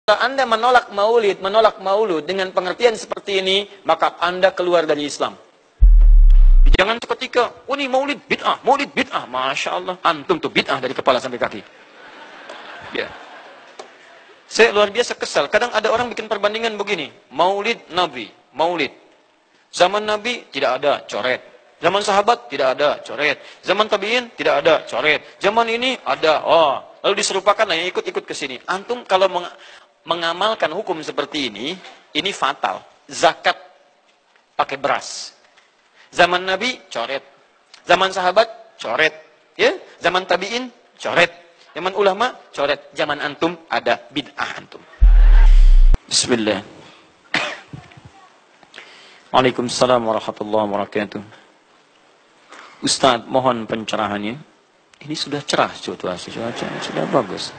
Kalau Anda menolak maulud dengan pengertian seperti ini, maka Anda keluar dari Islam. Jangan seketika, ini maulid bid'ah. Masya Allah. Antum tuh bid'ah dari kepala sampai kaki. Ya. Saya luar biasa kesal. Kadang ada orang bikin perbandingan begini. Maulid Nabi, maulid. Zaman Nabi tidak ada, coret. Zaman sahabat tidak ada, coret. Zaman tabi'in tidak ada, coret. Zaman ini ada, lalu diserupakan yang ikut-ikut ke sini. Antum kalau mengamalkan hukum seperti ini fatal. Zakat pakai beras. Zaman Nabi coret. Zaman sahabat coret. Ya, zaman tabi'in coret. Zaman ulama coret. Zaman antum ada bid'ah antum. Bismillah. Waalaikumsalam warahmatullahi wabarakatuh. Ustaz, mohon pencerahannya. Ini sudah cerah situasi, sudah bagus.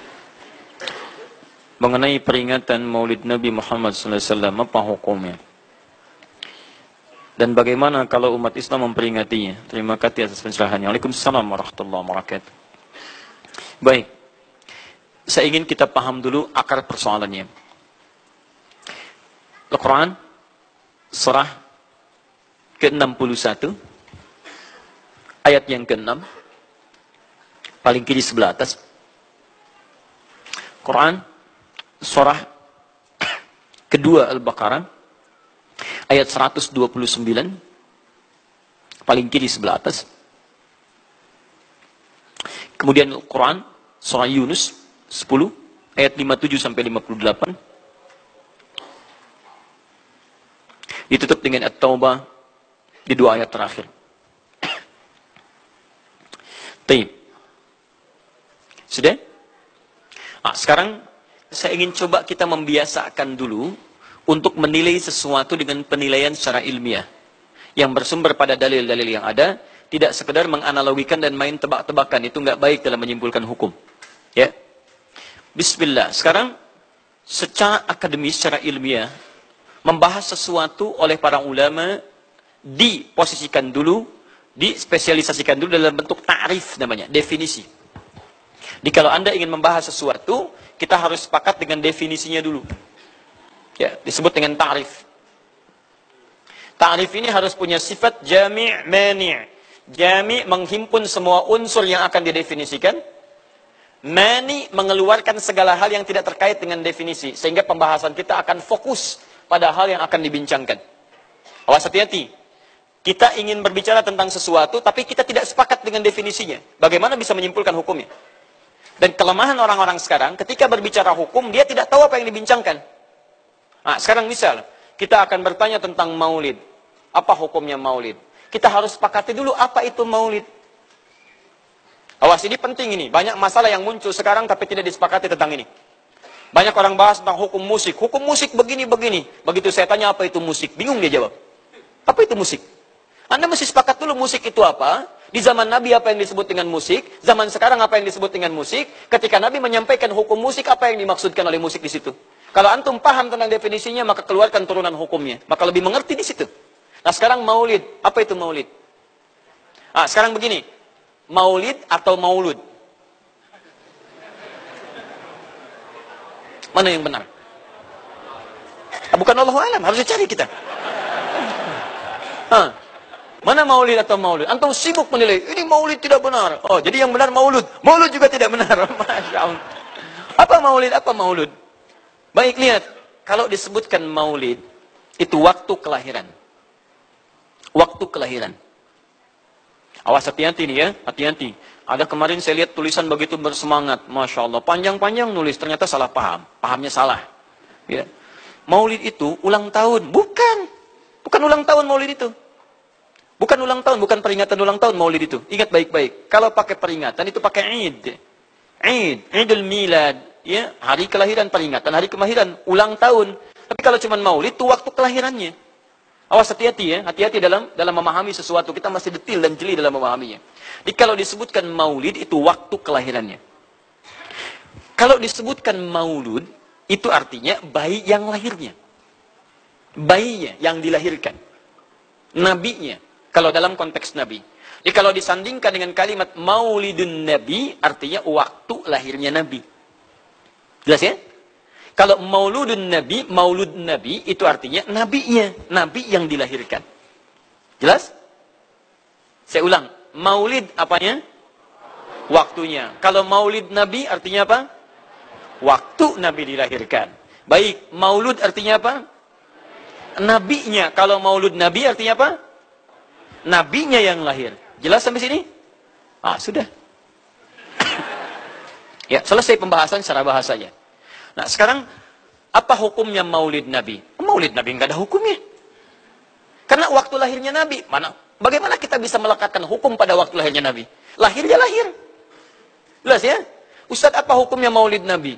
Mengenai peringatan Maulid Nabi Muhammad SAW, apa hukumnya? Dan bagaimana kalau umat Islam memperingatinya? Terima kasih atas pencerahannya. Waalaikumsalam warahmatullahi wabarakatuh. Baik, saya ingin kita paham dulu akar persoalannya. Al-Quran, surah ke-61, ayat yang ke-6, paling kiri sebelah atas. Quran, surah kedua Al-Baqarah, ayat 129, paling kiri sebelah atas. Kemudian Al-Quran, surah Yunus 10, ayat 57 sampai 58. Ditutup dengan At-Taubah di dua ayat terakhir. Taib. Sudah? Sekarang saya ingin coba kita membiasakan dulu untuk menilai sesuatu dengan penilaian secara ilmiah yang bersumber pada dalil-dalil yang ada, tidak sekedar menganalogikan dan main tebak-tebakan. Itu nggak baik dalam menyimpulkan hukum. Ya. Bismillah. Sekarang secara akademis, secara ilmiah, membahas sesuatu oleh para ulama diposisikan dulu, dispesialisasikan dulu dalam bentuk ta'rif namanya, definisi. Jadi kalau Anda ingin membahas sesuatu, kita harus sepakat dengan definisinya dulu. Ya, disebut dengan ta'rif. Ta'rif ini harus punya sifat jami' mani'. Jami' menghimpun semua unsur yang akan didefinisikan. Mani' mengeluarkan segala hal yang tidak terkait dengan definisi. Sehingga pembahasan kita akan fokus pada hal yang akan dibincangkan. Awas hati-hati. Kita ingin berbicara tentang sesuatu, tapi kita tidak sepakat dengan definisinya. Bagaimana bisa menyimpulkan hukumnya? Dan kelemahan orang-orang sekarang, ketika berbicara hukum, dia tidak tahu apa yang dibincangkan. Sekarang misal, kita akan bertanya tentang maulid. Apa hukumnya maulid? Kita harus sepakati dulu apa itu maulid. Awas, ini penting ini. Banyak masalah yang muncul sekarang, tapi tidak disepakati tentang ini. Banyak orang bahas tentang hukum musik. Hukum musik begini-begini. Begitu saya tanya apa itu musik, bingung dia jawab. Apa itu musik? Anda mesti sepakat dulu musik itu apa. Di zaman Nabi apa yang disebut dengan musik. Zaman sekarang apa yang disebut dengan musik. Ketika Nabi menyampaikan hukum musik, apa yang dimaksudkan oleh musik di situ. Kalau antum paham tentang definisinya, maka keluarkan turunan hukumnya. Maka lebih mengerti di situ. Nah sekarang maulid. Apa itu maulid? Sekarang begini. Maulid atau maulud? Mana yang benar? Bukan Allahu a'lam, harus dicari kita. Mana maulid atau maulud? Antum sibuk menilai, ini maulid tidak benar. Jadi yang benar maulud. Maulud juga tidak benar. Masya Allah. Apa maulid? Apa maulud? Baik, lihat. Kalau disebutkan maulid, itu waktu kelahiran. Waktu kelahiran. Awas hati-hati nih ya, hati-hati. Ada kemarin saya lihat tulisan begitu bersemangat. Masya Allah, panjang-panjang nulis, ternyata salah paham. Pahamnya salah. Ya. Maulid itu ulang tahun. Bukan ulang tahun maulid itu. Bukan ulang tahun, bukan peringatan ulang tahun maulid itu. Ingat baik-baik. Kalau pakai peringatan itu pakai Id. Idul Milad. Ya, hari kelahiran, peringatan hari kelahiran, ulang tahun. Tapi kalau cuma maulid itu waktu kelahirannya. Awas hati-hati ya, hati-hati dalam memahami sesuatu. Kita masih detil dan jeli dalam memahaminya. Jadi kalau disebutkan maulid itu waktu kelahirannya. Kalau disebutkan maulud, itu artinya bayi yang lahirnya. Bayinya yang dilahirkan. Nabinya. Kalau dalam konteks Nabi. Jadi kalau disandingkan dengan kalimat maulidun Nabi, artinya waktu lahirnya Nabi. Jelas ya? Kalau maulud Nabi itu artinya nabinya, nabi yang dilahirkan. Jelas? Saya ulang, maulid apanya? Waktunya. Kalau maulid Nabi artinya apa? Waktu Nabi dilahirkan. Baik, maulud artinya apa? Nabinya. Kalau maulud Nabi artinya apa? Nabinya yang lahir. Jelas sampai sini? Ah, sudah. Ya, selesai pembahasan secara bahasanya. Nah, sekarang apa hukumnya maulid Nabi? Maulid Nabi enggak ada hukumnya. Karena waktu lahirnya Nabi, bagaimana kita bisa melekatkan hukum pada waktu lahirnya Nabi? Lahirnya lahir. Jelas ya? Ustadz, apa hukumnya maulid Nabi?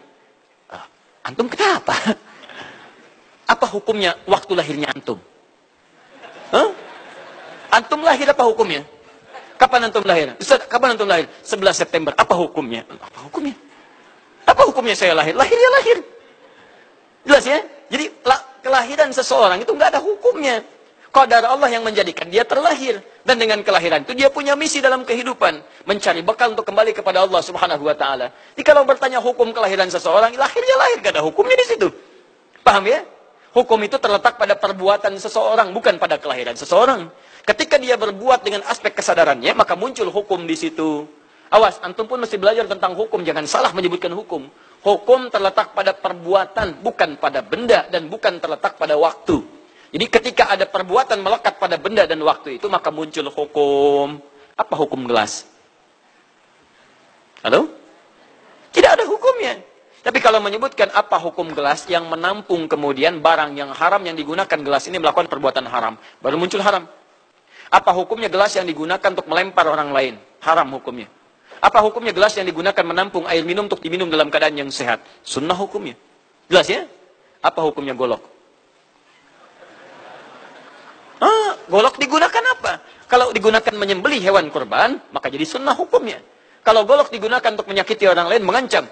Antum kenapa? Apa hukumnya waktu lahirnya antum? Hah? Antum lahir apa hukumnya? Kapan antum lahir? Ustaz, kapan antum lahir? 11 September. Apa hukumnya? Apa hukumnya? Apa hukumnya saya lahir? Lahirnya lahir. Jelas ya? Jadi kelahiran seseorang itu nggak ada hukumnya. Qadar Allah yang menjadikan dia terlahir. Dan dengan kelahiran itu dia punya misi dalam kehidupan. Mencari bekal untuk kembali kepada Allah Subhanahu wa ta'ala. Jadi kalau bertanya hukum kelahiran seseorang, lahirnya lahir. Nggak ada hukumnya di situ. Paham ya? Hukum itu terletak pada perbuatan seseorang, bukan pada kelahiran seseorang. Ketika dia berbuat dengan aspek kesadarannya, maka muncul hukum di situ. Awas, antum pun mesti belajar tentang hukum. Jangan salah menyebutkan hukum. Hukum terletak pada perbuatan, bukan pada benda, dan bukan terletak pada waktu. Jadi ketika ada perbuatan melekat pada benda dan waktu itu, maka muncul hukum. Apa hukum gelas? Halo? Tidak ada hukumnya. Tapi kalau menyebutkan apa hukum gelas yang menampung kemudian barang yang haram yang digunakan gelas ini melakukan perbuatan haram, baru muncul haram. Apa hukumnya gelas yang digunakan untuk melempar orang lain? Haram hukumnya. Apa hukumnya gelas yang digunakan menampung air minum untuk diminum dalam keadaan yang sehat? Sunnah hukumnya. Jelas ya? Apa hukumnya golok? Golok digunakan apa? Kalau digunakan menyembelih hewan kurban, maka jadi sunnah hukumnya. Kalau golok digunakan untuk menyakiti orang lain, mengancam.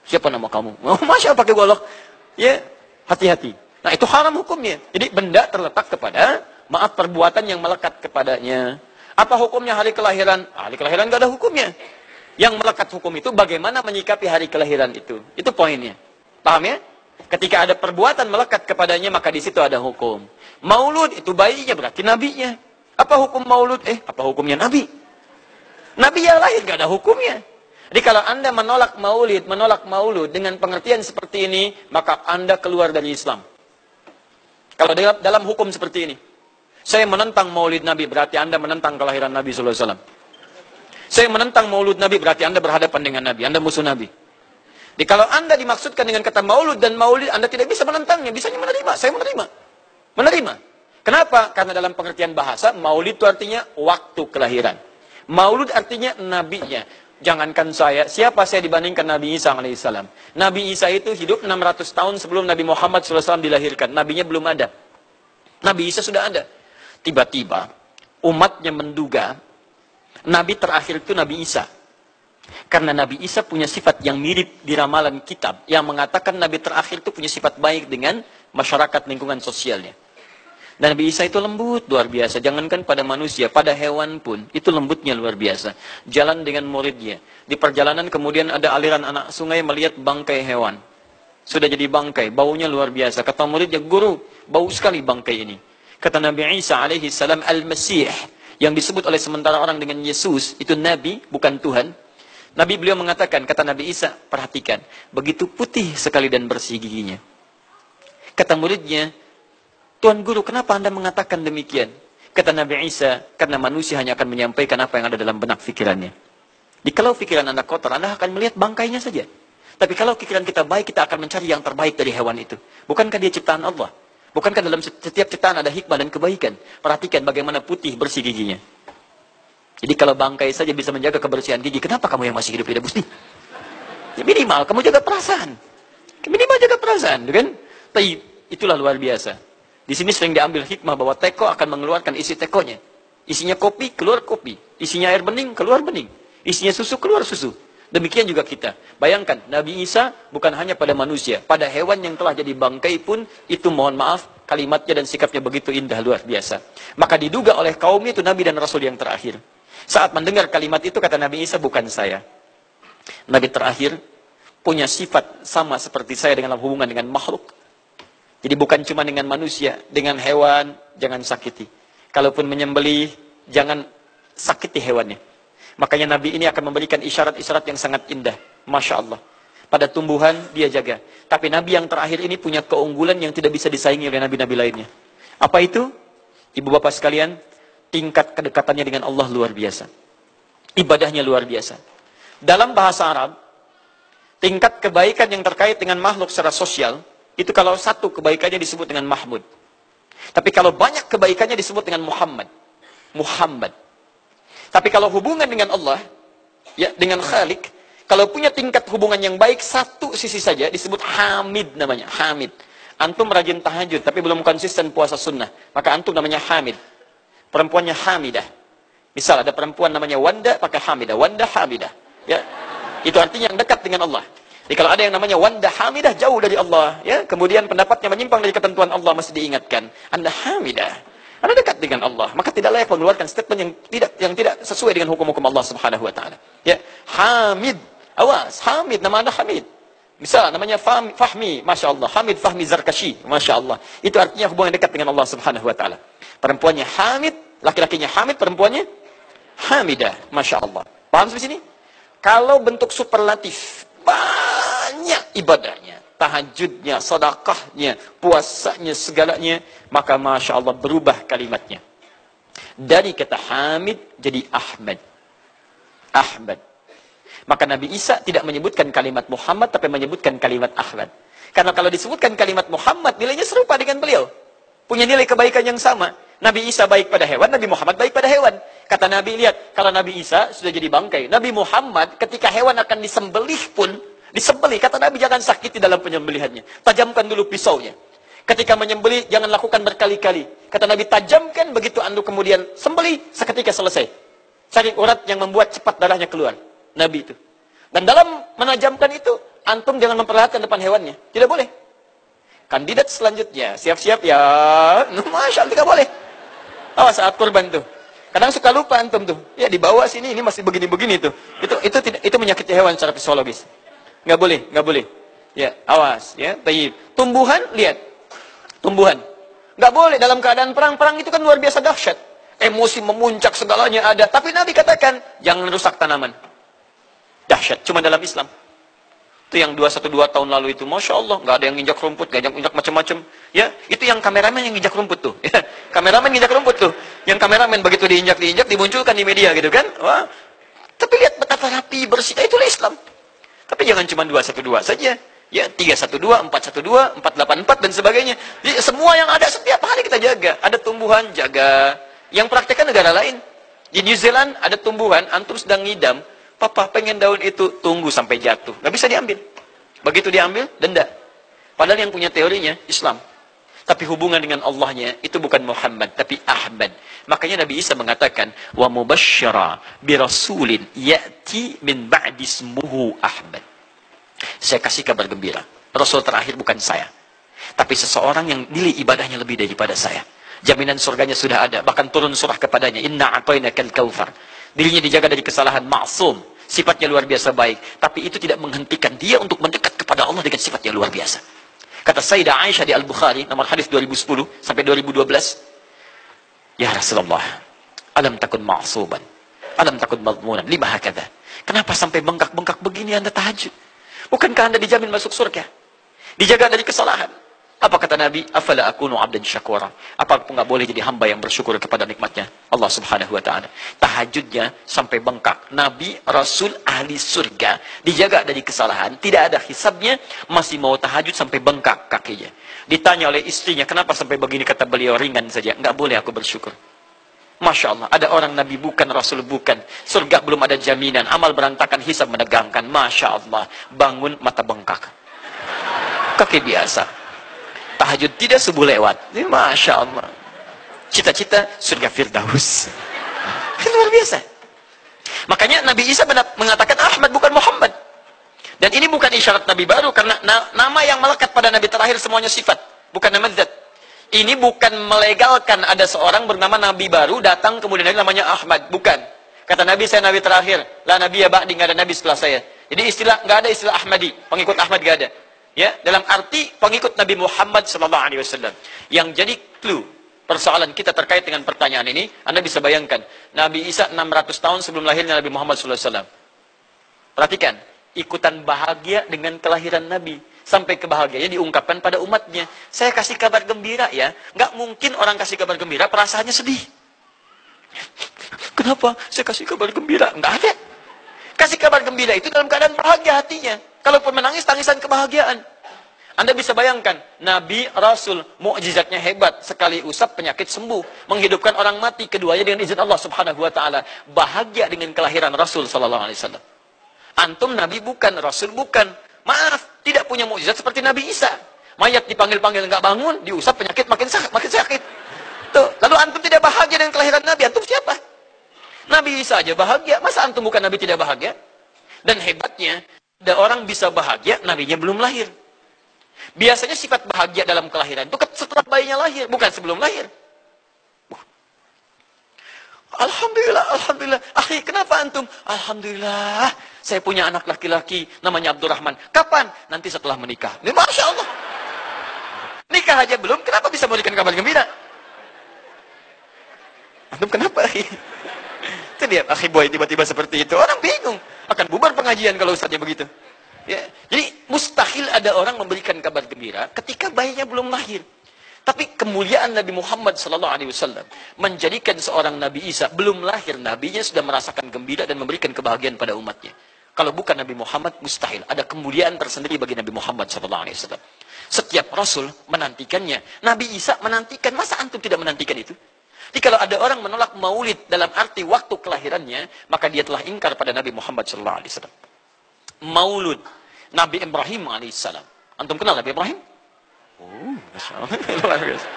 Siapa nama kamu? Masya pakai golok. Ya, hati-hati. Nah, itu haram hukumnya. Jadi benda terletak kepada, maaf, perbuatan yang melekat kepadanya. Apa hukumnya hari kelahiran? Hari kelahiran nggak ada hukumnya. Yang melekat hukum itu bagaimana menyikapi hari kelahiran itu. Itu poinnya. Paham ya? Ketika ada perbuatan melekat kepadanya, maka di situ ada hukum. Maulud itu bayinya berarti nabinya. Apa hukum maulud? Apa hukumnya nabi? Nabi yang lahir nggak ada hukumnya. Jadi kalau Anda menolak maulud dengan pengertian seperti ini, maka Anda keluar dari Islam. Kalau dalam hukum seperti ini, saya menentang maulid Nabi, berarti Anda menentang kelahiran Nabi SAW. Saya menentang maulud Nabi, berarti Anda berhadapan dengan Nabi, Anda musuh Nabi. Jadi kalau Anda dimaksudkan dengan kata maulud dan maulid, Anda tidak bisa menentangnya, bisanya menerima, saya menerima. Menerima. Kenapa? Karena dalam pengertian bahasa, maulid itu artinya waktu kelahiran. Maulud artinya nabinya. Jangankan saya, siapa saya dibandingkan Nabi Isa alaihissalam? Nabi Isa itu hidup 600 tahun sebelum Nabi Muhammad SAW dilahirkan. Nabinya belum ada. Nabi Isa sudah ada. Tiba-tiba, umatnya menduga, Nabi terakhir itu Nabi Isa. Karena Nabi Isa punya sifat yang mirip di ramalan kitab, yang mengatakan Nabi terakhir itu punya sifat baik dengan masyarakat lingkungan sosialnya. Dan Nabi Isa itu lembut, luar biasa. Jangankan pada manusia, pada hewan pun, itu lembutnya luar biasa. Jalan dengan muridnya. Di perjalanan kemudian ada aliran anak sungai melihat bangkai hewan. Sudah jadi bangkai, baunya luar biasa. Kata muridnya, guru, bau sekali bangkai ini. Kata Nabi Isa alaihi salam, Al-Masih, yang disebut oleh sementara orang dengan Yesus, itu Nabi, bukan Tuhan. Nabi beliau mengatakan, kata Nabi Isa, perhatikan, begitu putih sekali dan bersih giginya. Kata muridnya, Tuan Guru, kenapa Anda mengatakan demikian? Kata Nabi Isa, karena manusia hanya akan menyampaikan apa yang ada dalam benak pikirannya. Jadi kalau pikiran Anda kotor, Anda akan melihat bangkainya saja. Tapi kalau pikiran kita baik, kita akan mencari yang terbaik dari hewan itu. Bukankah dia ciptaan Allah? Bukankah dalam setiap ciptaan ada hikmah dan kebaikan? Perhatikan bagaimana putih bersih giginya. Jadi kalau bangkai saja bisa menjaga kebersihan gigi, kenapa kamu yang masih hidup tidak bersih? Ya minimal, kamu jaga perasaan. Minimal jaga perasaan, kan? Tapi itulah luar biasa. Di sini sering diambil hikmah bahwa teko akan mengeluarkan isi tekonya. Isinya kopi, keluar kopi. Isinya air bening, keluar bening. Isinya susu, keluar susu. Demikian juga kita. Bayangkan, Nabi Isa bukan hanya pada manusia. Pada hewan yang telah jadi bangkai pun, itu mohon maaf, kalimatnya dan sikapnya begitu indah, luar biasa. Maka diduga oleh kaumnya itu Nabi dan Rasul yang terakhir. Saat mendengar kalimat itu, kata Nabi Isa, bukan saya. Nabi terakhir, punya sifat sama seperti saya dengan hubungan dengan makhluk. Jadi bukan cuma dengan manusia, dengan hewan jangan sakiti. Kalaupun menyembelih, jangan sakiti hewannya. Makanya Nabi ini akan memberikan isyarat-isyarat yang sangat indah. Masya Allah. Pada tumbuhan dia jaga. Tapi Nabi yang terakhir ini punya keunggulan yang tidak bisa disaingi oleh Nabi-Nabi lainnya. Apa itu? Ibu bapak sekalian, tingkat kedekatannya dengan Allah luar biasa. Ibadahnya luar biasa. Dalam bahasa Arab, tingkat kebaikan yang terkait dengan makhluk secara sosial, itu kalau satu kebaikannya disebut dengan Mahmud. Tapi kalau banyak kebaikannya disebut dengan Muhammad. Muhammad. Tapi kalau hubungan dengan Allah, ya dengan Khalik, kalau punya tingkat hubungan yang baik, satu sisi saja disebut Hamid namanya. Hamid. Antum rajin tahajud, tapi belum konsisten puasa sunnah. Maka antum namanya Hamid. Perempuannya Hamidah. Misal ada perempuan namanya Wanda, pakai Hamidah. Wanda Hamidah. Ya. Itu artinya yang dekat dengan Allah. Jadi kalau ada yang namanya Wanda Hamidah, jauh dari Allah. Ya. Kemudian pendapatnya menyimpang dari ketentuan Allah, mesti diingatkan. Anda Hamidah. Anda dekat dengan Allah. Maka tidak layak mengeluarkan statement yang tidak sesuai dengan hukum-hukum Allah Subhanahu Wa Taala. Ya. Hamid. Awas. Hamid. Nama Anda Hamid. Misal namanya Fahmi, Masya Allah. Hamid Fahmi Zarkashi, Masya Allah. Itu artinya hubungan dekat dengan Allah Subhanahu Wa Taala. Perempuannya Hamid, laki-lakinya Hamid, perempuannya Hamidah, Masya Allah. Paham sampai sini? Kalau bentuk superlatif, banyak ibadahnya, tahajudnya, sedekahnya, puasanya, segalanya, maka Masya Allah berubah kalimatnya. Dari kata Hamid jadi Ahmad. Ahmad. Maka Nabi Isa tidak menyebutkan kalimat Muhammad, tapi menyebutkan kalimat Ahmad. Karena kalau disebutkan kalimat Muhammad, nilainya serupa dengan beliau. Punya nilai kebaikan yang sama. Nabi Isa baik pada hewan, Nabi Muhammad baik pada hewan. Kata Nabi, lihat, kalau Nabi Isa sudah jadi bangkai. Nabi Muhammad ketika hewan akan disembelih pun, disembelih. Kata Nabi, jangan sakiti dalam penyembelihannya. Tajamkan dulu pisaunya. Ketika menyembelih, jangan lakukan berkali-kali. Kata Nabi, tajamkan, begitu andu kemudian sembelih, seketika selesai. Cari urat yang membuat cepat darahnya keluar. Nabi itu. Dan dalam menajamkan itu, antum jangan memperlihatkan depan hewannya. Tidak boleh. Kandidat selanjutnya, siap-siap ya. Masya Allah, tidak boleh. Awas saat kurban tuh. Kadang suka lupa antum tuh. Ya di bawah sini, ini masih begini-begini tuh. Itu menyakiti hewan secara fisiologis. Nggak boleh, nggak boleh. Ya, awas. Ya, tayyib. Tumbuhan, lihat. Tumbuhan. Nggak boleh dalam keadaan perang. Perang itu kan luar biasa dahsyat. Emosi memuncak, segalanya ada. Tapi Nabi katakan, jangan rusak tanaman. Dahsyat, cuma dalam Islam. Itu yang 212 tahun lalu itu, Masya Allah, nggak ada yang nginjak rumput, nggak ada yang nginjak macam-macam. Ya, itu yang kameramen yang nginjak rumput tuh. Ya, kameramen nginjak rumput tuh. Yang kameramen begitu diinjak, dimunculkan di media gitu kan. Wah, tapi lihat betapa rapi, bersih. Itulah Islam. Tapi jangan cuma 212 saja. Ya, 312, 412, 484 dan sebagainya. Jadi, semua yang ada setiap hari kita jaga. Ada tumbuhan, jaga. Yang praktekkan negara lain. Di New Zealand ada tumbuhan, antum sedang ngidam. Papa pengen daun itu, tunggu sampai jatuh. Nggak bisa diambil. Begitu diambil, denda. Padahal yang punya teorinya Islam. Tapi hubungan dengan Allahnya itu bukan Muhammad, tapi Ahmad. Makanya Nabi Isa mengatakan, wa mubasysyara bi rasulin ya'ti min ba'di ismuhu Ahmad. Saya kasih kabar gembira. Rasul terakhir bukan saya. Tapi seseorang yang nilai ibadahnya lebih daripada saya. Jaminan surganya sudah ada. Bahkan turun surah kepadanya. Inna a'tainakal kautsar. Dirinya dijaga dari kesalahan, maksum. Sifatnya luar biasa baik. Tapi itu tidak menghentikan dia untuk mendekat kepada Allah dengan sifat yang luar biasa. Kata Sayyidah Aisyah di Al-Bukhari, nomor hadis 2010 sampai 2012. Ya Rasulullah, alam takun ma'suban. Alam takun madmunan. Lima hakadha. Kenapa sampai bengkak-bengkak begini Anda tahajud? Bukankah Anda dijamin masuk surga? Dijaga dari kesalahan. Apa kata Nabi? Afala akunu abdan syakura. Apa aku nggak boleh jadi hamba yang bersyukur kepada nikmatnya Allah Subhanahu Wa Taala. Tahajudnya sampai bengkak. Nabi, Rasul, ahli surga, dijaga dari kesalahan, tidak ada hisabnya, masih mau tahajud sampai bengkak kakinya. Ditanya oleh istrinya, kenapa sampai begini? Kata beliau, ringan saja. Nggak boleh aku bersyukur. Masya Allah, ada orang Nabi bukan, Rasul bukan. Surga belum ada jaminan, amal berantakan, hisab menegangkan. Masya Allah, bangun mata bengkak. Kaki biasa. Tahajud tidak subuh lewat. Ini Masya Allah. Cita-cita surga Firdaus. Itu luar biasa. Makanya Nabi Isa mengatakan Ahmad bukan Muhammad. Dan ini bukan isyarat Nabi baru. Karena nama yang melekat pada Nabi terakhir semuanya sifat. Bukan nama zat. Ini bukan melegalkan ada seorang bernama Nabi baru datang kemudian namanya Ahmad. Bukan. Kata Nabi, saya Nabi terakhir. La Nabi ya ba'di, nggak ada Nabi setelah saya. Jadi nggak ada istilah Ahmadi, pengikut Ahmad nggak ada. Ya, dalam arti pengikut Nabi Muhammad SAW. Yang jadi clue persoalan kita terkait dengan pertanyaan ini, Anda bisa bayangkan, Nabi Isa 600 tahun sebelum lahirnya Nabi Muhammad SAW. Perhatikan, ikutan bahagia dengan kelahiran Nabi. Sampai kebahagiaannya diungkapkan pada umatnya. Saya kasih kabar gembira ya. Nggak mungkin orang kasih kabar gembira perasaannya sedih. Kenapa saya kasih kabar gembira? Nggak ada. Kasih kabar gembira itu dalam keadaan bahagia hatinya. Kalaupun menangis, tangisan kebahagiaan. Anda bisa bayangkan, Nabi, Rasul, mukjizatnya hebat. Sekali usap, penyakit sembuh. Menghidupkan orang mati, keduanya dengan izin Allah Subhanahu wa Ta'ala. Bahagia dengan kelahiran Rasul Sallallahu Alaihi Wasallam. Antum Nabi bukan, Rasul bukan. Maaf, tidak punya mukjizat seperti Nabi Isa. Mayat dipanggil-panggil nggak bangun, diusap penyakit makin sakit. Tuh, lalu antum tidak bahagia dengan kelahiran Nabi, antum siapa? Nabi Isa aja bahagia, masa antum bukan Nabi tidak bahagia? Dan hebatnya, ada orang bisa bahagia, nabinya belum lahir. Biasanya sifat bahagia dalam kelahiran itu setelah bayinya lahir, bukan sebelum lahir. Alhamdulillah, alhamdulillah. Akhi, kenapa antum? Alhamdulillah, saya punya anak laki-laki namanya Abdurrahman. Kapan? Nanti setelah menikah. Ini Masya Allah. Nikah aja belum, kenapa bisa memberikan kabar gembira? Antum kenapa, akhi? Itu dia, akhi boy tiba-tiba seperti itu. Orang bingung. Akan bubar pengajian kalau ustaznya begitu. Ya. Jadi mustahil ada orang memberikan kabar gembira ketika bayinya belum lahir. Tapi kemuliaan Nabi Muhammad SAW menjadikan seorang Nabi Isa belum lahir, nabinya sudah merasakan gembira dan memberikan kebahagiaan pada umatnya. Kalau bukan Nabi Muhammad, mustahil. Ada kemuliaan tersendiri bagi Nabi Muhammad SAW. Setiap Rasul menantikannya. Nabi Isa menantikan. Masa antum tidak menantikan itu? Jadi kalau ada orang menolak maulid dalam arti waktu kelahirannya, maka dia telah ingkar pada Nabi Muhammad SAW. Maulud Nabi Ibrahim AS. Antum kenal Nabi Ibrahim? Oh, Masya Allah. Luar biasa.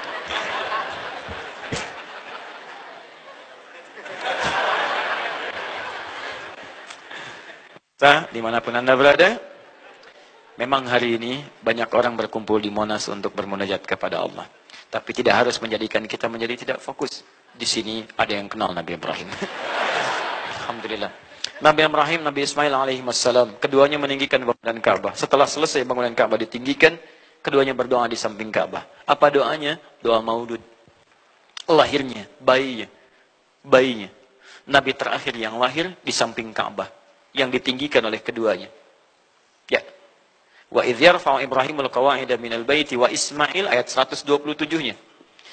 Dimanapun Anda berada, memang hari ini banyak orang berkumpul di Monas untuk bermunajat kepada Allah. Tapi tidak harus menjadikan kita menjadi tidak fokus. Di sini ada yang kenal Nabi Ibrahim. Alhamdulillah. Nabi Ibrahim, Nabi Ismail alaihissalam, keduanya meninggikan bangunan Ka'bah. Setelah selesai bangunan Ka'bah ditinggikan, keduanya berdoa di samping Ka'bah. Apa doanya? Doa maulud. Lahirnya, bayinya. Nabi terakhir yang lahir di samping Ka'bah, yang ditinggikan oleh keduanya. Ya. Wa idh yarfa'u Ibrahimul qawa'ida minal baiti wa Ismail, ayat 127-nya.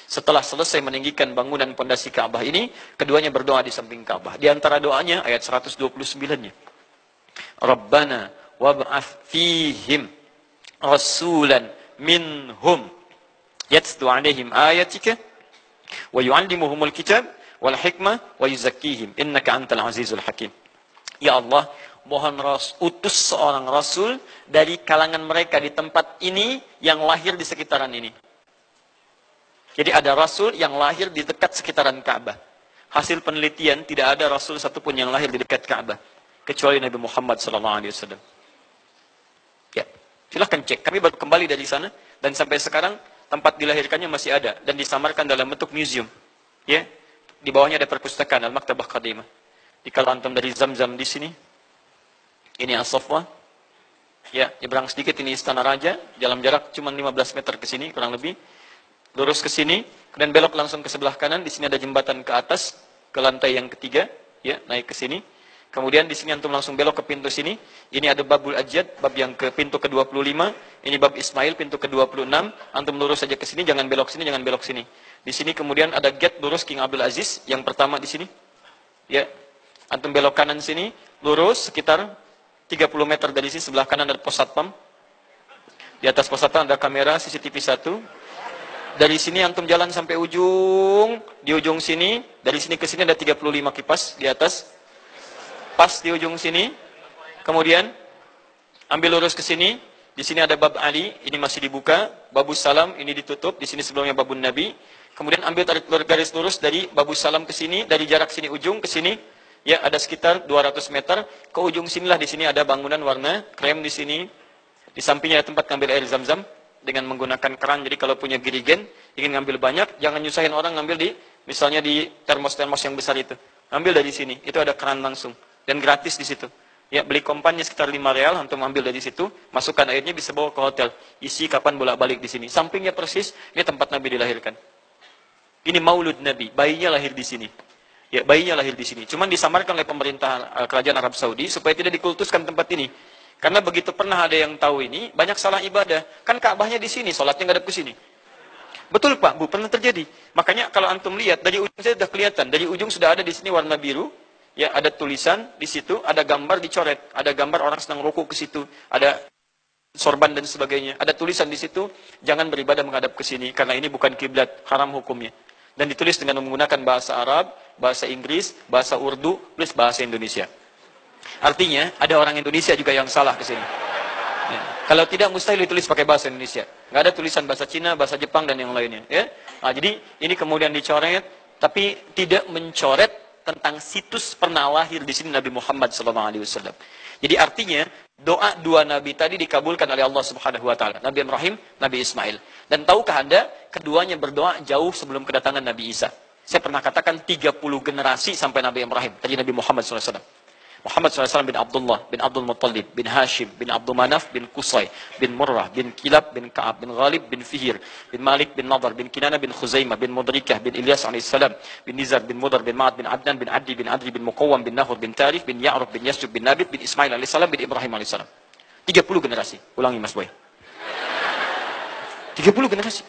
Setelah selesai meninggikan bangunan pondasi Ka'bah ini, keduanya berdoa di samping Ka'bah. Di antara doanya ayat 129-nya. Rabbana wab'ath fihim rasulan minhum yatlu 'alaihim ayatika wa yu'allimuhumul kitab wal hikmah wa yuzakkihim innaka antal azizul hakim. Ya Allah, mohon utus seorang rasul dari kalangan mereka di tempat ini yang lahir di sekitaran ini. Jadi ada rasul yang lahir di dekat sekitaran Ka'bah. Hasil penelitian, tidak ada rasul satupun yang lahir di dekat Ka'bah kecuali Nabi Muhammad SAW. Ya, silahkan cek. Kami baru kembali dari sana dan sampai sekarang tempat dilahirkannya masih ada dan disamarkan dalam bentuk museum. Ya, di bawahnya ada perpustakaan Al-Maktabah Qadimah. Di kalau antum dari Zamzam di sini, ini As-Safwa. Ya, nyebrang sedikit ini Istana Raja, dalam jarak cuma 15 meter ke sini kurang lebih. Lurus ke sini, kemudian belok langsung ke sebelah kanan. Di sini ada jembatan ke atas, ke lantai yang ketiga, ya, naik ke sini. Kemudian di sini antum langsung belok ke pintu sini. Ini ada Babul Ajad, bab yang ke pintu ke-25. Ini bab Ismail, pintu ke-26. Antum lurus saja ke sini, jangan belok sini, jangan belok sini. Di sini kemudian ada gate lurus King Abdul Aziz, yang pertama di sini. Ya, antum belok kanan sini, lurus sekitar 30 meter dari sini, sebelah kanan ada pos satpam. Di atas pos satpam ada kamera CCTV 1. Dari sini antum jalan sampai ujung, di ujung sini, dari sini ke sini ada 35 kipas di atas. Pas di ujung sini. Kemudian ambil lurus ke sini, di sini ada bab Ali, ini masih dibuka, babus salam ini ditutup, di sini sebelumnya babun Nabi. Kemudian ambil tarik garis lurus dari babus salam ke sini, dari jarak sini ujung ke sini, ya ada sekitar 200 meter. Ke ujung sinilah, di sini ada bangunan warna krem di sini. Di sampingnya ada tempat ngambil air zam-zam dengan menggunakan keran. Jadi kalau punya girigen, ingin ngambil banyak, jangan nyusahin orang ngambil di, misalnya di termos-termos yang besar itu. Ambil dari sini, itu ada keran langsung dan gratis di situ. Ya, beli kompannya sekitar 5 real, antum ambil dari situ, masukkan airnya, bisa bawa ke hotel. Isi kapan bolak-balik di sini. Sampingnya persis, ini tempat Nabi dilahirkan. Ini maulud Nabi, bayinya lahir di sini. Ya, bayinya lahir di sini. Cuman disamarkan oleh pemerintah kerajaan Arab Saudi supaya tidak dikultuskan tempat ini. Karena begitu pernah ada yang tahu ini, banyak salah ibadah. Kan Ka'bahnya di sini, sholatnya ngadep ke sini. Betul Pak, Bu, pernah terjadi. Makanya kalau antum lihat, dari ujung saya sudah kelihatan. Dari ujung sudah ada di sini warna biru. Ya, ada tulisan di situ, ada gambar dicoret, ada gambar orang sedang rukuk ke situ, ada sorban dan sebagainya. Ada tulisan di situ, jangan beribadah menghadap ke sini karena ini bukan kiblat, haram hukumnya. Dan ditulis dengan menggunakan bahasa Arab, bahasa Inggris, bahasa Urdu, plus bahasa Indonesia. Artinya, ada orang Indonesia juga yang salah ke sini. Ya. Kalau tidak, mustahil ditulis pakai bahasa Indonesia. Nggak ada tulisan bahasa Cina, bahasa Jepang, dan yang lainnya. Ya. Nah, jadi, ini kemudian dicoret, tapi tidak mencoret tentang situs pernah lahir di sini Nabi Muhammad SAW. Jadi artinya doa dua Nabi tadi dikabulkan oleh Allah Subhanahu Wa Taala. Nabi Ibrahim, Nabi Ismail. Dan tahukah Anda, keduanya berdoa jauh sebelum kedatangan Nabi Isa. Saya pernah katakan 30 generasi sampai Nabi Ibrahim, tadi Nabi Muhammad SAW. Muhammad SAW bin Abdullah, bin Abdul Muttalib, bin Hashim, bin Abdul Manaf, bin Qusay, bin Murrah, bin Kilab, bin Ka'ab, bin Ghalib, bin Fihir, bin Malik, bin Nadar, bin Kinana, bin Khuzaimah, bin Mudrikah, bin Ilyas AS, bin Nizar, bin Mudar, bin Ma'ad, bin Adnan, bin Adli, bin Adri, bin Muqawwam, bin Nahur, bin Tarif, bin Ya'ruf, bin Yasjub, bin Nabit, bin Ismail AS, bin Ibrahim AS. 30 generasi. Ulangi Mas Boy. 30 generasi.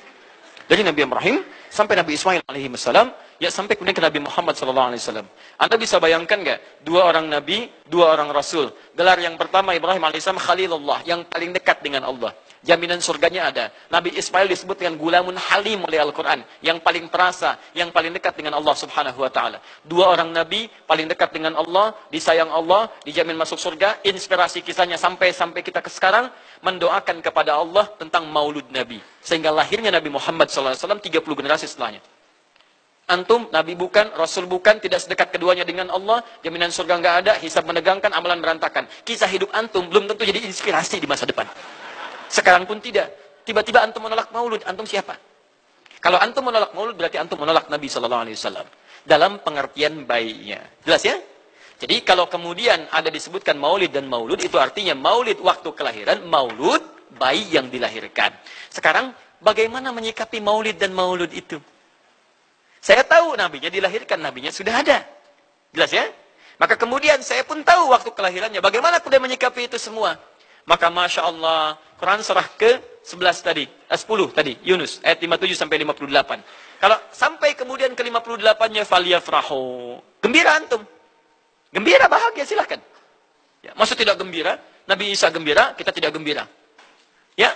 Dari Nabi Ibrahim sampai Nabi Ismail alaihissalam, ya sampai kemudian ke Nabi Muhammad sallallahu alaihi wasallam. Anda bisa bayangkan nggak? Dua orang Nabi, dua orang Rasul. Gelar yang pertama Ibrahim alaihissalam Khalilullah, yang paling dekat dengan Allah. Jaminan surganya ada. Nabi Ismail disebut dengan gulamun halim oleh Al-Quran. Yang paling perasa, yang paling dekat dengan Allah subhanahu wa ta'ala. Dua orang Nabi, paling dekat dengan Allah, disayang Allah, dijamin masuk surga. Inspirasi kisahnya sampai kita ke sekarang, mendoakan kepada Allah tentang maulud Nabi. Sehingga lahirnya Nabi Muhammad SAW 30 generasi setelahnya. Antum, Nabi bukan, Rasul bukan, tidak sedekat keduanya dengan Allah, jaminan surga nggak ada, hisab menegangkan, amalan berantakan. Kisah hidup antum belum tentu jadi inspirasi di masa depan. Sekarang pun tidak. Tiba-tiba antum menolak maulud, antum siapa? Kalau antum menolak maulud, berarti antum menolak Nabi SAW. Dalam pengertian baiknya. Jelas ya? Jadi kalau kemudian ada disebutkan maulid dan maulud, itu artinya maulid waktu kelahiran, maulud bayi yang dilahirkan. Sekarang, bagaimana menyikapi maulid dan maulud itu? Saya tahu nabinya dilahirkan, nabinya sudah ada. Jelas ya? Maka kemudian saya pun tahu waktu kelahirannya. Bagaimana kemudian menyikapi itu semua? Maka Masya Allah, Quran surah ke-11 tadi, 10 tadi, Yunus, ayat 57 sampai 58. Kalau sampai kemudian ke 58-nya, faliyafrahu. Gembira antum. Gembira, bahagia, silahkan. Ya, maksud tidak gembira, Nabi Isa gembira, kita tidak gembira. Ya,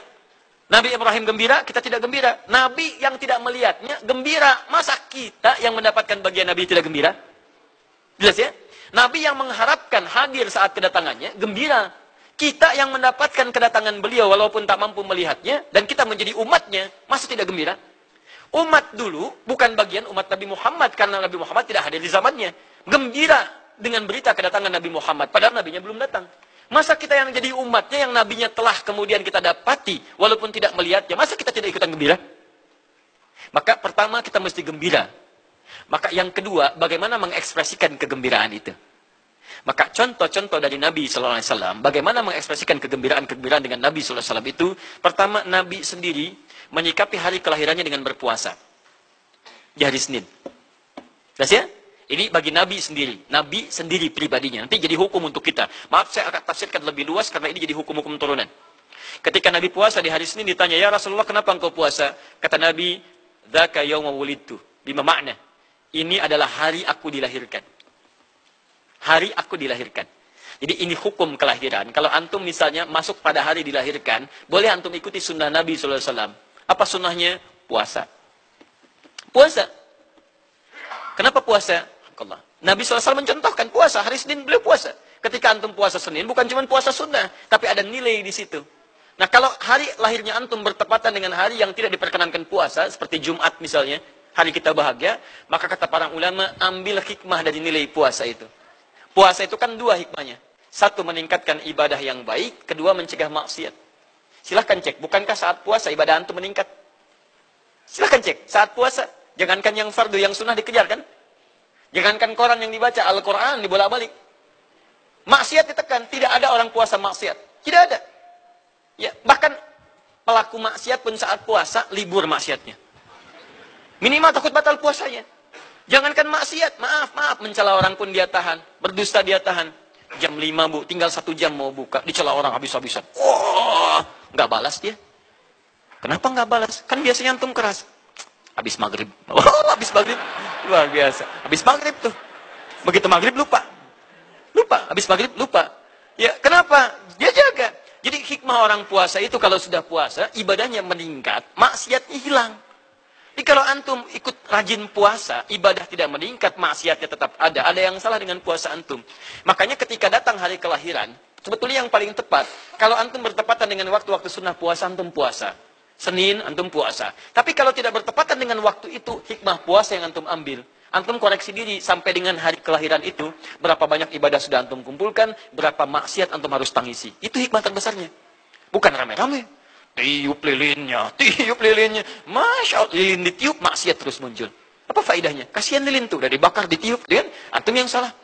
Nabi Ibrahim gembira, kita tidak gembira. Nabi yang tidak melihatnya gembira. Masa kita yang mendapatkan bagian Nabi tidak gembira? Jelas ya? Nabi yang mengharapkan hadir saat kedatangannya gembira. Kita yang mendapatkan kedatangan beliau walaupun tak mampu melihatnya dan kita menjadi umatnya, masa tidak gembira? Umat dulu bukan bagian umat Nabi Muhammad karena Nabi Muhammad tidak hadir di zamannya. Gembira dengan berita kedatangan Nabi Muhammad padahal nabinya belum datang. Masa kita yang jadi umatnya yang nabinya telah kemudian kita dapati walaupun tidak melihatnya, masa kita tidak ikutan gembira? Maka pertama kita mesti gembira. Maka yang kedua, bagaimana mengekspresikan kegembiraan itu? Maka contoh-contoh dari Nabi SAW, bagaimana mengekspresikan kegembiraan-kegembiraan dengan Nabi SAW itu, pertama Nabi sendiri menyikapi hari kelahirannya dengan berpuasa. Di hari Senin. Jelas ya? Ini bagi Nabi sendiri pribadinya. Nanti jadi hukum untuk kita. Maaf saya akan tafsirkan lebih luas karena ini jadi hukum-hukum turunan. Ketika Nabi puasa di hari Senin ditanya, ya Rasulullah kenapa engkau puasa? Kata Nabi, dzaka yauma wulidtu. Bima makna? Ini adalah hari aku dilahirkan. Hari aku dilahirkan. Jadi ini hukum kelahiran. Kalau antum misalnya masuk pada hari dilahirkan, boleh antum ikuti sunnah Nabi SAW. Apa sunnahnya? Puasa. Puasa. Kenapa puasa? Nabi SAW mencontohkan puasa. Hari Senin beliau puasa. Ketika antum puasa Senin, bukan cuma puasa sunnah, tapi ada nilai di situ. Nah kalau hari lahirnya antum bertepatan dengan hari yang tidak diperkenankan puasa, seperti Jumat misalnya, hari kita bahagia, maka kata para ulama, ambil hikmah dari nilai puasa itu. Puasa itu kan dua hikmahnya. Satu, meningkatkan ibadah yang baik. Kedua, mencegah maksiat. Silahkan cek. Bukankah saat puasa ibadah antum meningkat? Silahkan cek. Saat puasa. Jangankan yang fardu, yang sunnah dikejar kan? Jangankan Quran yang dibaca. Al-Quran dibolak-balik. Maksiat ditekan, tidak ada orang puasa maksiat. Tidak ada. Ya, bahkan pelaku maksiat pun saat puasa, libur maksiatnya. Minimal takut batal puasanya. Jangankan maksiat, maaf, mencela orang pun dia tahan. Berdusta dia tahan. Jam 5 bu, tinggal 1 jam mau buka. Dicela orang habis-habisan. Oh, nggak balas dia. Kenapa nggak balas? Kan biasanya antum keras. Habis maghrib. Oh, habis maghrib. Luar biasa. Habis maghrib tuh. Begitu maghrib lupa. Habis maghrib lupa. Ya, kenapa? Dia jaga. Jadi hikmah orang puasa itu kalau sudah puasa, ibadahnya meningkat, maksiatnya hilang. Jadi kalau antum ikut rajin puasa, ibadah tidak meningkat, maksiatnya tetap ada. Ada yang salah dengan puasa antum. Makanya ketika datang hari kelahiran, sebetulnya yang paling tepat, kalau antum bertepatan dengan waktu-waktu sunnah puasa, antum puasa. Senin, antum puasa. Tapi kalau tidak bertepatan dengan waktu itu, hikmah puasa yang antum ambil. Antum koreksi diri sampai dengan hari kelahiran itu, berapa banyak ibadah sudah antum kumpulkan, berapa maksiat antum harus tangisi. Itu hikmah terbesarnya. Bukan rame-rame. Tiup lilinnya. Masya Allah, lilin ditiup, maksiat terus muncul. Apa faedahnya? Kasihan lilin tuh, udah dibakar, ditiup. Kan? Antum yang salah.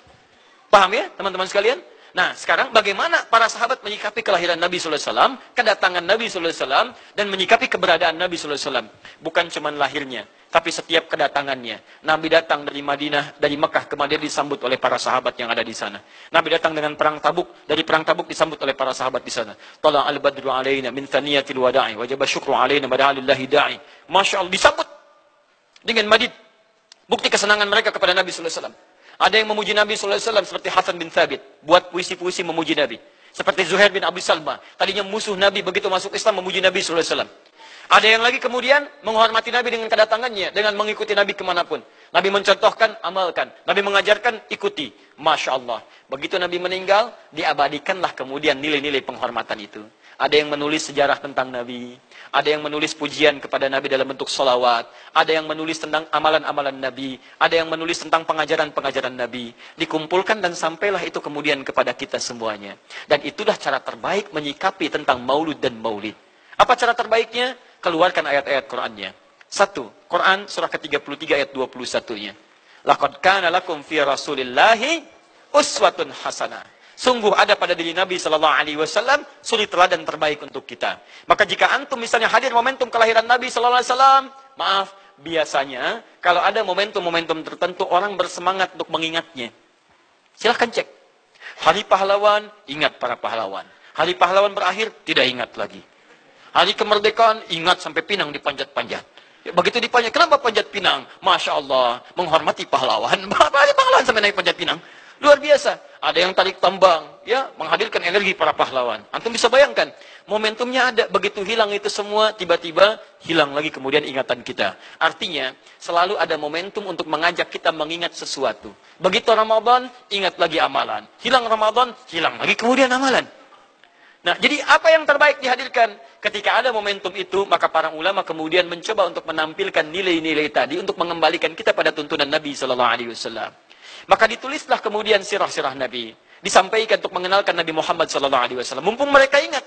Paham ya, teman-teman sekalian? Nah, sekarang bagaimana para sahabat menyikapi kelahiran Nabi SAW, kedatangan Nabi SAW, dan menyikapi keberadaan Nabi SAW. Bukan cuma lahirnya, tapi setiap kedatangannya. Nabi datang dari Madinah, dari Mekah ke Madinah disambut oleh para sahabat yang ada di sana. Nabi datang dengan perang Tabuk, dari perang Tabuk disambut oleh para sahabat di sana. Tala al-badru alaina min thaniyatil wada'i, wajaba syukru alaina bada'alillahi da'i. Masya Allah, disambut dengan madid. Bukti kesenangan mereka kepada Nabi SAW. Ada yang memuji Nabi SAW seperti Hasan bin Thabit. Buat puisi-puisi memuji Nabi. Seperti Zuhair bin Abi Salma. Tadinya musuh Nabi, begitu masuk Islam memuji Nabi SAW. Ada yang lagi kemudian menghormati Nabi dengan kedatangannya. Dengan mengikuti Nabi kemanapun. Nabi mencontohkan, amalkan. Nabi mengajarkan, ikuti. Masya Allah. Begitu Nabi meninggal, diabadikanlah kemudian nilai-nilai penghormatan itu. Ada yang menulis sejarah tentang Nabi. Ada yang menulis pujian kepada Nabi dalam bentuk salawat. Ada yang menulis tentang amalan-amalan Nabi. Ada yang menulis tentang pengajaran-pengajaran Nabi. Dikumpulkan dan sampailah itu kemudian kepada kita semuanya. Dan itulah cara terbaik menyikapi tentang maulud dan maulid. Apa cara terbaiknya? Keluarkan ayat-ayat Qur'annya. 1. Quran surah ke-33 ayat 21-nya. Laqad kana lakum fi Rasulillahi uswatun hasanah. Sungguh ada pada diri Nabi SAW suri teladan terbaik untuk kita. Maka jika antum misalnya hadir momentum kelahiran Nabi SAW, maaf, biasanya kalau ada momentum-momentum tertentu orang bersemangat untuk mengingatnya. Silahkan cek. Hari pahlawan, ingat para pahlawan. Hari pahlawan berakhir, tidak ingat lagi. Hari kemerdekaan, ingat sampai pinang dipanjat-panjat. Begitu dipanjat, kenapa panjat pinang? Masya Allah, menghormati pahlawan. Pahlawan sampai naik panjat pinang. Luar biasa. Ada yang tarik tambang, ya, menghadirkan energi para pahlawan. Antum bisa bayangkan, momentumnya ada. Begitu hilang itu semua, tiba-tiba hilang lagi kemudian ingatan kita. Artinya, selalu ada momentum untuk mengajak kita mengingat sesuatu. Begitu Ramadan, ingat lagi amalan. Hilang Ramadan, hilang lagi kemudian amalan. Nah, jadi apa yang terbaik dihadirkan? Ketika ada momentum itu, maka para ulama kemudian mencoba untuk menampilkan nilai-nilai tadi untuk mengembalikan kita pada tuntunan Nabi SAW. Maka ditulislah kemudian sirah-sirah Nabi. Disampaikan untuk mengenalkan Nabi Muhammad SAW. Mumpung mereka ingat.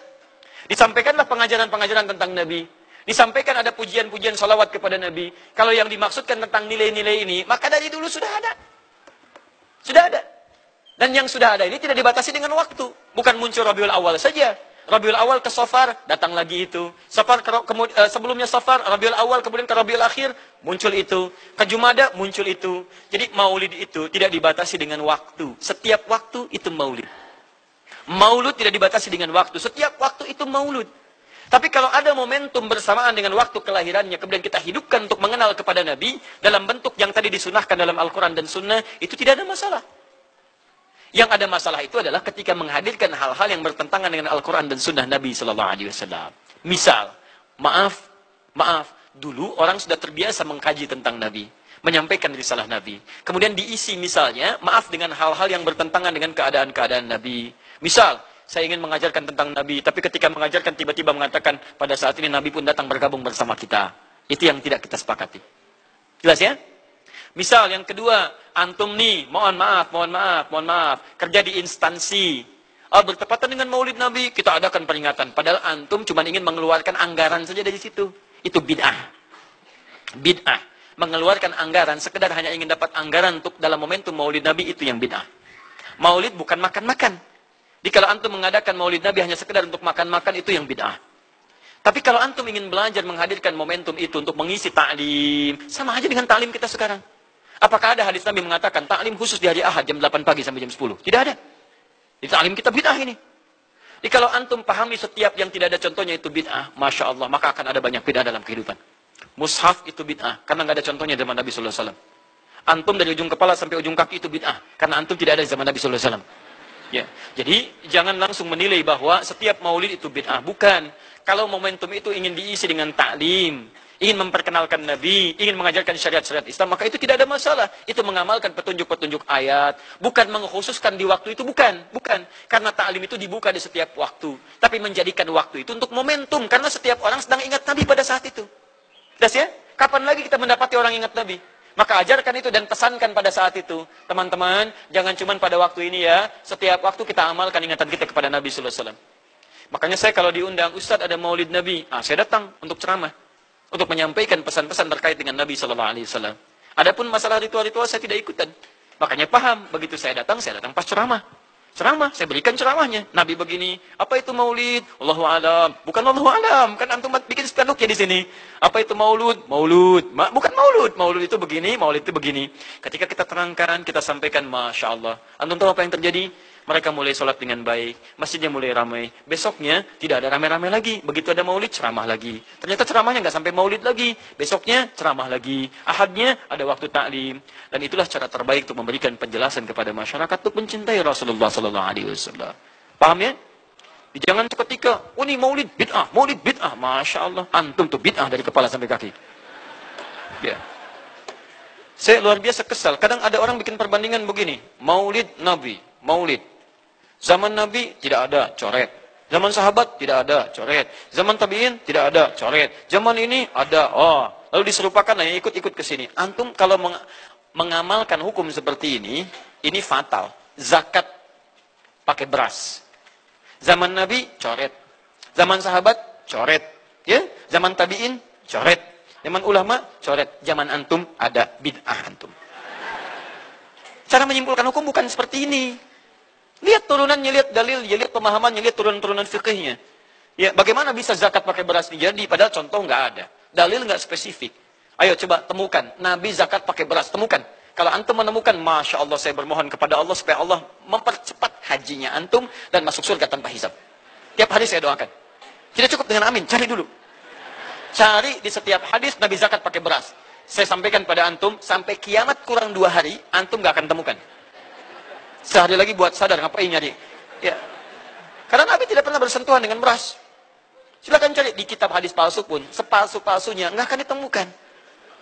Disampaikanlah pengajaran-pengajaran tentang Nabi. Disampaikan ada pujian-pujian salawat kepada Nabi. Kalau yang dimaksudkan tentang nilai-nilai ini, maka dari dulu sudah ada. Sudah ada. Dan yang sudah ada ini tidak dibatasi dengan waktu. Bukan muncul Rabiul Awal saja. Rabiul Awal ke Safar, datang lagi itu. Safar sebelumnya Safar, Rabiul Awal, kemudian ke Rabiul Akhir, muncul itu. Ke Jumada, muncul itu. Jadi maulid itu tidak dibatasi dengan waktu. Setiap waktu itu maulid. Maulud tidak dibatasi dengan waktu. Setiap waktu itu maulud. Tapi kalau ada momentum bersamaan dengan waktu kelahirannya, kemudian kita hidupkan untuk mengenal kepada Nabi, dalam bentuk yang tadi disunahkan dalam Al-Quran dan Sunnah, itu tidak ada masalah. Yang ada masalah itu adalah ketika menghadirkan hal-hal yang bertentangan dengan Al-Quran dan Sunnah Nabi SAW. Misal, maaf, dulu orang sudah terbiasa mengkaji tentang Nabi, menyampaikan risalah Nabi. Kemudian diisi misalnya, maaf, dengan hal-hal yang bertentangan dengan keadaan-keadaan Nabi. Misal, saya ingin mengajarkan tentang Nabi, tapi ketika mengajarkan tiba-tiba mengatakan, pada saat ini Nabi pun datang bergabung bersama kita. Itu yang tidak kita sepakati. Jelas ya? Misal yang kedua, antum nih, mohon maaf, kerja di instansi. Bertepatan dengan Maulid Nabi, kita adakan peringatan. Padahal antum cuma ingin mengeluarkan anggaran saja dari situ. Itu bid'ah. Bid'ah. Mengeluarkan anggaran, sekedar hanya ingin dapat anggaran untuk dalam momentum Maulid Nabi, itu yang bid'ah. Maulid bukan makan-makan. Jadi kalau antum mengadakan maulid Nabi hanya sekedar untuk makan-makan, itu yang bid'ah. Tapi kalau antum ingin belajar menghadirkan momentum itu untuk mengisi ta'lim, sama aja dengan ta'lim kita sekarang. Apakah ada hadis Nabi mengatakan ta'lim khusus di hari Ahad jam 8 pagi sampai jam 10? Tidak ada. Di ta'lim kita bid'ah ini. Jadi kalau antum pahami setiap yang tidak ada contohnya itu bid'ah, Masya Allah, maka akan ada banyak bid'ah dalam kehidupan. Mushaf itu bid'ah, karena nggak ada contohnya zaman Nabi SAW. Antum dari ujung kepala sampai ujung kaki itu bid'ah, karena antum tidak ada di zaman Nabi SAW. Ya, jadi jangan langsung menilai bahwa setiap maulid itu bid'ah. Bukan. Kalau momentum itu ingin diisi dengan ta'lim, ingin memperkenalkan Nabi, ingin mengajarkan syariat-syariat Islam, maka itu tidak ada masalah. Itu mengamalkan petunjuk-petunjuk ayat, bukan mengkhususkan di waktu itu, bukan. Karena ta'lim itu dibuka di setiap waktu, tapi menjadikan waktu itu untuk momentum, karena setiap orang sedang ingat Nabi pada saat itu. Jelas ya? Kapan lagi kita mendapati orang ingat Nabi? Maka ajarkan itu dan pesankan pada saat itu. Teman-teman, jangan cuma pada waktu ini ya. Setiap waktu kita amalkan ingatan kita kepada Nabi sallallahu alaihi wasallam. Makanya saya kalau diundang, Ustadz ada maulid Nabi, saya datang untuk ceramah. Untuk menyampaikan pesan-pesan terkait dengan Nabi sallallahu alaihi wasallam. Adapun masalah ritual-ritual saya tidak ikutan. Makanya paham, begitu saya datang pas ceramah. Saya berikan ceramahnya. Nabi begini, apa itu maulid? Allahu alam. Bukan Allahu alam, kan antum bikin spanduk ya di sini. Apa itu maulud? Bukan maulud. Maulud itu begini, maulid itu begini. Ketika kita terangkan, kita sampaikan, Masya Allah. Antum tahu apa yang terjadi? Mereka mulai sholat dengan baik, masjidnya mulai ramai. Besoknya tidak ada ramai-ramai lagi. Begitu ada maulid, ceramah lagi. Ternyata ceramahnya nggak sampai maulid lagi. Besoknya ceramah lagi. Ahadnya ada waktu taklim. Dan itulah cara terbaik untuk memberikan penjelasan kepada masyarakat untuk mencintai Rasulullah Sallallahu Alaihi Wasallam. Paham ya? Jangan seketika, ini maulid bid'ah, Masya Allah. Antum tuh bid'ah dari kepala sampai kaki. Ya. Saya luar biasa kesal. Kadang ada orang bikin perbandingan begini. Maulid Nabi, maulid. Zaman Nabi tidak ada, coret. Zaman sahabat tidak ada, coret. Zaman tabi'in tidak ada, coret. Zaman ini ada, lalu diserupakan, ikut-ikut ke sini. Antum kalau mengamalkan hukum seperti ini fatal. Zakat pakai beras. Zaman Nabi, coret. Zaman sahabat, coret. Ya, zaman tabi'in, coret. Zaman ulama, coret. Zaman antum, ada bid'ah antum. Cara menyimpulkan hukum bukan seperti ini. Lihat turunannya, lihat dalilnya, lihat pemahamannya, lihat turunan-turunan fikihnya. Ya, bagaimana bisa zakat pakai beras jadi? Padahal contoh nggak ada. Dalil nggak spesifik. Ayo coba temukan. Nabi zakat pakai beras, temukan. Kalau antum menemukan, Masya Allah, saya bermohon kepada Allah supaya Allah mempercepat hajinya antum dan masuk surga tanpa hisab. Tiap hari saya doakan. Tidak cukup dengan amin, cari dulu. Cari di setiap hadis Nabi zakat pakai beras. Saya sampaikan pada antum, sampai kiamat kurang 2 hari, antum nggak akan temukan. Sehari lagi buat sadar, ngapain nyari? Ya. Karena Nabi tidak pernah bersentuhan dengan beras. Silakan cari di kitab hadis palsu pun, sepalsu-palsunya nggak akan ditemukan.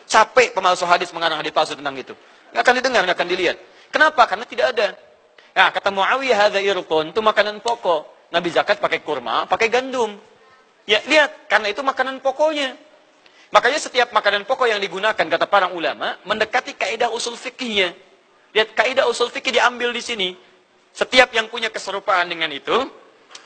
Capek pemalsu hadis mengarang hadis palsu tentang itu. Nggak akan didengar, nggak akan dilihat. Kenapa? Karena tidak ada. Nah, kata Muawiyah, hadza irqun, itu makanan pokok. Nabi zakat pakai kurma, pakai gandum. Ya, lihat, karena itu makanan pokoknya. Makanya setiap makanan pokok yang digunakan, kata para ulama, mendekati kaidah usul fikihnya. Lihat, kaidah usul fikih diambil di sini. Setiap yang punya keserupaan dengan itu,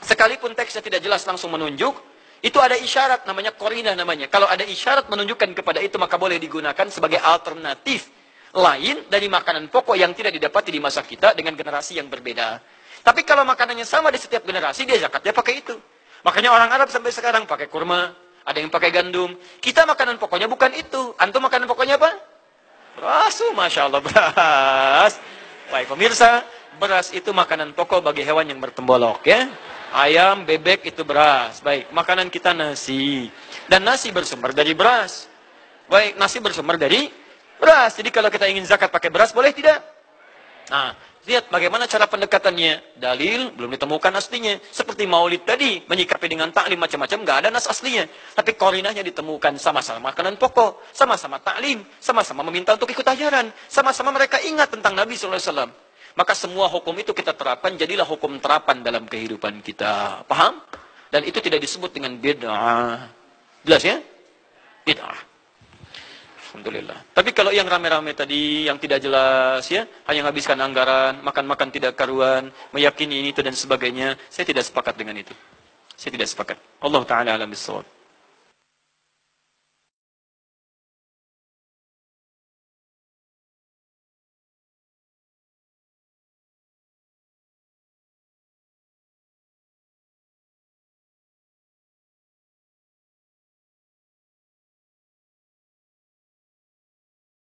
sekalipun teksnya tidak jelas langsung menunjuk, itu ada isyarat, namanya qarinah namanya. Kalau ada isyarat menunjukkan kepada itu, maka boleh digunakan sebagai alternatif lain dari makanan pokok yang tidak didapati di masa kita dengan generasi yang berbeda. Tapi kalau makanannya sama di setiap generasi, dia zakatnya pakai itu. Makanya orang Arab sampai sekarang pakai kurma, ada yang pakai gandum. Kita makanan pokoknya bukan itu. Antum makanan pokoknya apa? Beras, Masya Allah, beras. Baik pemirsa, beras itu makanan pokok bagi hewan yang bertembolok ya. Ayam, bebek itu beras. Baik, makanan kita nasi. Dan nasi bersumber dari beras. Baik, nasi bersumber dari beras. Jadi kalau kita ingin zakat pakai beras, boleh tidak? Nah, lihat bagaimana cara pendekatannya. Dalil belum ditemukan aslinya. Seperti maulid tadi, menyikapi dengan taklim macam-macam, nggak ada nas aslinya. Tapi korinahnya ditemukan, sama-sama makanan pokok, sama-sama taklim, sama-sama meminta untuk ikut ajaran, sama-sama mereka ingat tentang Nabi SAW. Maka semua hukum itu kita terapkan, jadilah hukum terapan dalam kehidupan kita. Paham? Dan itu tidak disebut dengan bid'ah. Jelas ya? Bid'ah. Alhamdulillah. Tapi kalau yang rame-rame tadi, yang tidak jelas ya, hanya menghabiskan anggaran, makan-makan tidak karuan, meyakini ini itu dan sebagainya, saya tidak sepakat dengan itu. Saya tidak sepakat. Allah Ta'ala alam bissawab.